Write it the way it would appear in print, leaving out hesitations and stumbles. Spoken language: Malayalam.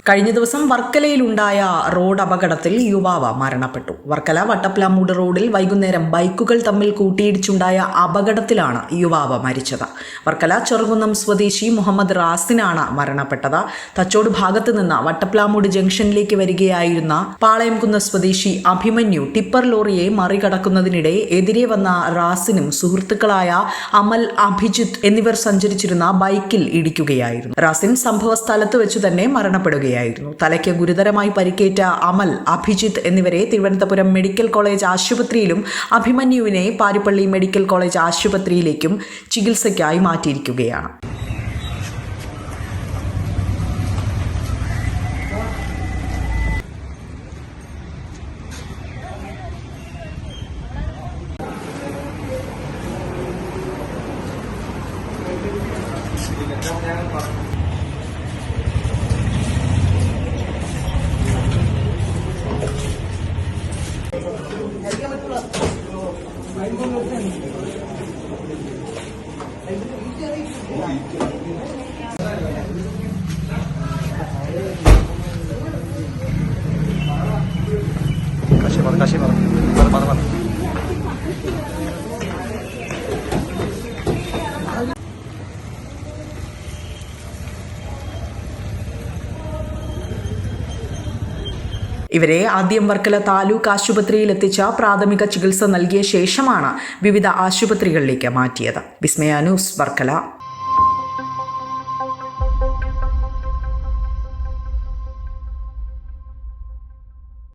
കഴിഞ്ഞ ദിവസം വർക്കലയിലുണ്ടായ റോഡ് അപകടത്തിൽ യുവാവ് മരണപ്പെട്ടു. വർക്കല വട്ടപ്ലാമൂട് റോഡിൽ വൈകുന്നേരം ബൈക്കുകൾ തമ്മിൽ കൂട്ടിയിടിച്ചുണ്ടായ അപകടത്തിലാണ് യുവാവ് മരിച്ചത്. വർക്കല ചെറുകുന്നം സ്വദേശി മുഹമ്മദ് റാസിനാണ് മരണപ്പെട്ടത്. തച്ചോട് ഭാഗത്ത് നിന്ന് വട്ടപ്ലാമൂട് ജംഗ്ഷനിലേക്ക് വരികയായിരുന്ന പാളയംകുന്ന് സ്വദേശി അഭിമന്യു ടിപ്പർ ലോറിയെ മറികടക്കുന്നതിനിടെ എതിരെ വന്ന റാസിനും സുഹൃത്തുക്കളായ അമൽ, അഭിജിത്ത് എന്നിവർ സഞ്ചരിച്ചിരുന്ന ബൈക്കിൽ ഇടിക്കുകയായിരുന്നു. റാസിൻ സംഭവ സ്ഥലത്ത് വെച്ച് തന്നെ മരണപ്പെടുകയായിരുന്നു. തലയ്ക്ക് ഗുരുതരമായി പരിക്കേറ്റ അമൽ, അഭിജിത്ത് എന്നിവരെ തിരുവനന്തപുരം മെഡിക്കൽ കോളേജ് ആശുപത്രിയിലും അഭിമന്യുവിനെ പാരിപ്പള്ളി മെഡിക്കൽ കോളേജ് ആശുപത്രിയിലേക്കും ചികിത്സയ്ക്കായി മാറ്റിയിരിക്കുകയാണ്. ഇവരെ ആദ്യം വർക്കല താലൂക്ക് ആശുപത്രിയിൽ എത്തിച്ച പ്രാഥമിക ചികിത്സ നൽകിയ ശേഷമാണ് വിവിധ ആശുപത്രികളിലേക്ക് മാറ്റിയത്. വിസ്മയ ന്യൂസ്, വർക്കല.